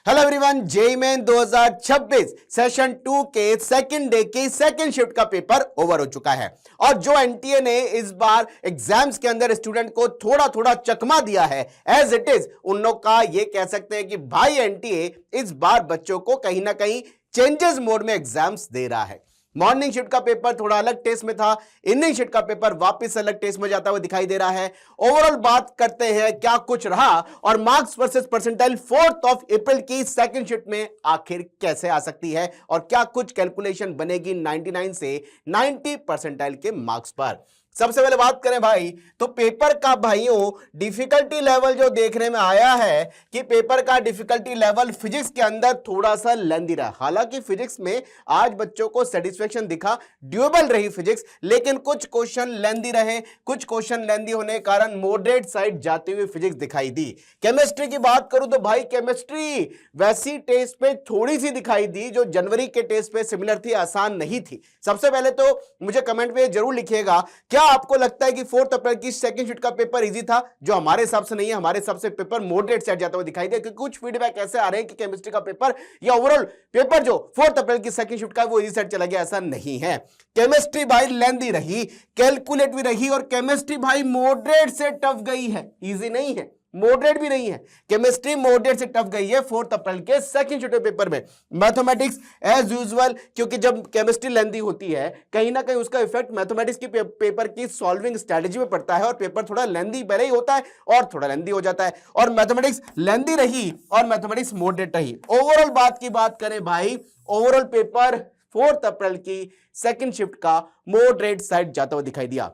Hello everyone, JEE main 2026 session 2 के second day की second shift का पेपर ओवर हो चुका है। और जो एनटीए ने इस बार एग्जाम्स के अंदर स्टूडेंट को थोड़ा थोड़ा चकमा दिया है एज इट इज, उन लोग का ये कह सकते हैं कि भाई एनटीए इस बार बच्चों को कहीं ना कहीं चेंजेस मोड में एग्जाम्स दे रहा है। मॉर्निंग शिफ्ट का पेपर थोड़ा अलग टेस्ट में था, इवनिंग शिफ्ट का पेपर वापस अलग टेस्ट में जाता हुआ दिखाई दे रहा है। ओवरऑल बात करते हैं क्या कुछ रहा और मार्क्स वर्सेस परसेंटाइल 4 अप्रैल की सेकंड शिफ्ट में आखिर कैसे आ सकती है और क्या कुछ कैलकुलेशन बनेगी 99 से 90 परसेंटाइल के मार्क्स पर। सबसे पहले बात करें भाई तो पेपर का भाइयों डिफिकल्टी लेवल जो देखने में आया है कि पेपर का डिफिकल्टी लेवल फिजिक्स के अंदर थोड़ा सा लेंदी रहा। हालांकि फिजिक्स में आज बच्चों को सेटिस्फेक्शन दिखा, ड्यूएबल रही फिजिक्स, लेकिन कुछ क्वेश्चन लेंदी रहे। कुछ क्वेश्चन लेंदी होने के कारण मॉडरेट साइड जाती हुई फिजिक्स दिखाई दी। केमिस्ट्री की बात करूं तो भाई केमिस्ट्री वैसी टेस्ट पे थोड़ी सी दिखाई दी जो जनवरी के टेस्ट पे सिमिलर थी, आसान नहीं थी। सबसे पहले तो मुझे कमेंट में जरूर लिखिएगा क्या आपको लगता है कि 4 अप्रैल की सेकंड शिफ्ट का पेपर इजी था? जो हमारे हिसाब से नहीं है, हमारे हिसाब से पेपर मॉडरेट सेट जाता हुआ दिखाई दे, क्योंकि कुछ फीडबैक ऐसे आ रहे हैं कि केमिस्ट्री का पेपर या ओवरऑल पेपर जो 4 अप्रैल की सेकंड शिफ्ट का वो इजी सेट चला गया। ऐसा नहीं है। केमिस्ट्री भाई लेंदी रही, कैलकुलेट भी रही और केमिस्ट्री भाई मॉडरेट से टफ गई है, इजी नहीं है, मॉडरेट भी नहीं है। केमिस्ट्री मॉडरेट से टफ गई है 4 अप्रैल के सेकंड शिफ्ट पेपर में। मैथमेटिक्स एज यूजुअल, क्योंकि जब केमिस्ट्री लेंदी होती है कहीं ना कहीं उसका इफेक्ट मैथमेटिक्स की पेपर की सॉल्विंग स्ट्रेटजी में पड़ता है और पेपर थोड़ा लेंदी पहले ही होता है और थोड़ा लेंदी हो जाता है। और मैथमेटिक्स लेंदी रही और मैथमेटिक्स मॉडरेट रही। ओवरऑल बात की बात करें भाई, ओवरऑल पेपर 4 अप्रैल की सेकंड शिफ्ट का मॉडरेट साइड जाता हुआ दिखाई दिया।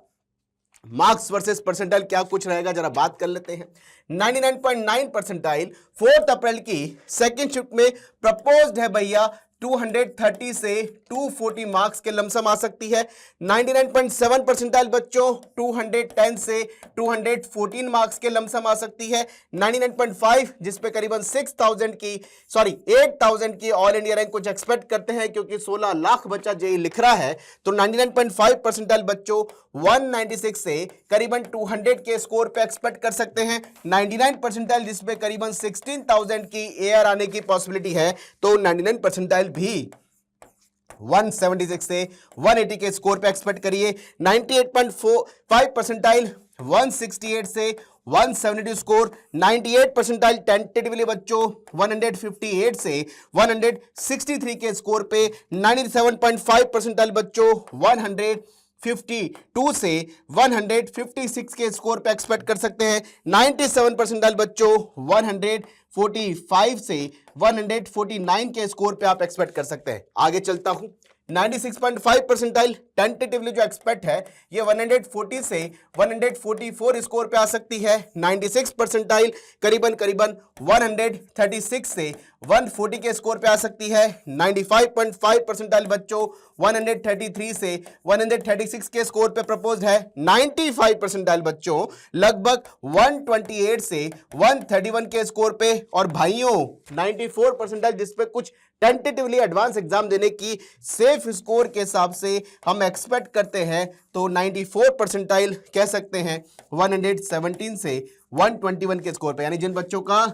मार्क्स वर्सेस परसेंटाइल क्या कुछ रहेगा जरा बात कर लेते हैं। 99.9 परसेंटाइल 4 अप्रैल की सेकंड शिफ्ट में प्रपोज्ड है भैया। 230 से 240 मार्क्स के लमसम आ सकती है। 99.7 परसेंटाइल बच्चों 210 से 214 मार्क्स के लमसम आ सकती है। 99.5 जिस पे करीबन 8,000 की ऑल इंडिया रैंक कुछ एक्सपेक्ट करते हैं, क्योंकि 16 लाख बच्चा जेईई लिख रहा है। तो 99.5 परसेंटाइल बच्चों 196 से करीबन 200 के स्कोर पे एक्सपेक्ट कर सकते हैं। 99 परसेंटाइल जिस पे करीबन 16,000 की एआर आने की पॉसिबिलिटी है, तो 99 परसेंटाइल भी 176 से 180 के स्कोर पे एक्सपेक्ट करिए। 98.5 परसेंटाइल 168 से 172 स्कोर। 98 परसेंटाइल टेंटेटिवली बच्चों 158 से 163 के स्कोर पे। 97.5 परसेंटाइल बच्चों 152 से 156 के स्कोर पे एक्सपेक्ट कर सकते हैं। 97 परसेंटाइल बच्चों 145 से 149 के स्कोर पे आप एक्सपेक्ट कर सकते हैं। आगे चलता हूं। 96.5 परसेंटाइल टेंटेटिवली जो एक्सपेक्ट है ये 140 से 144 स्कोर पे आ सकती है। 96 परसेंटाइल करीबन 136 से 140 के स्कोर पे आ सकती है। 95.5 परसेंटाइल बच्चों 133 से 136 के स्कोर पे प्रपोज है। 95 परसेंटाइल बच्चों लगभग 128 से 131 के स्कोर पे। और भाइयों 94 परसेंटाइल जिस पे कुछ टेंटेटिवली एडवांस एग्जाम देने की सेफ स्कोर के हिसाब से हम एक्सपेक्ट करते हैं, तो 94 परसेंटाइल कह सकते हैं 117 से 121 के स्कोर पे। यानी जिन बच्चों का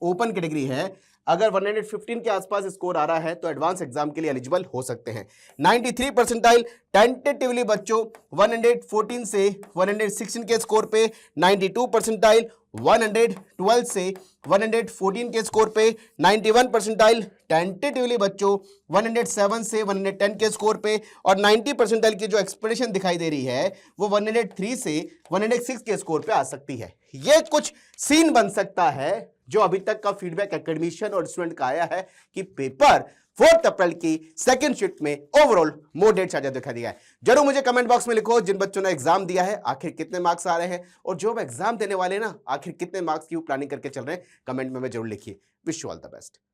ओपन कैटेगरी है अगर 115 के आसपास स्कोर आ रहा है तो एडवांस एग्जाम के लिए एलिजिबल हो सकते हैं। 93 परसेंटाइल टेंटेटिवली बच्चों 114 से 116 के स्कोर पे। 92 परसेंटाइल 112 से 114 के स्कोर पे। 91 परसेंटाइल टेंटेटिवली बच्चों 107 से 110 के स्कोर पे। और 90 परसेंटाइल की जो एक्सपेक्टेशन दिखाई दे रही है वो 103 से 106 के स्कोर पे आ सकती है। ये कुछ सीन बन सकता है जो अभी तक का फीडबैक एकेडमिशियन और स्टूडेंट का आया है कि पेपर 4 अप्रैल की सेकंड शिफ्ट में ओवरऑल मॉडरेट साझा दिखा दिया है। जरूर मुझे कमेंट बॉक्स में लिखो जिन बच्चों ने एग्जाम दिया है आखिर कितने मार्क्स आ रहे हैं, और जो एग्जाम देने वाले ना आखिर कितने मार्क्स की प्लानिंग करके चल रहे हैं, कमेंट में जरूर लिखिए। Wish you all the best.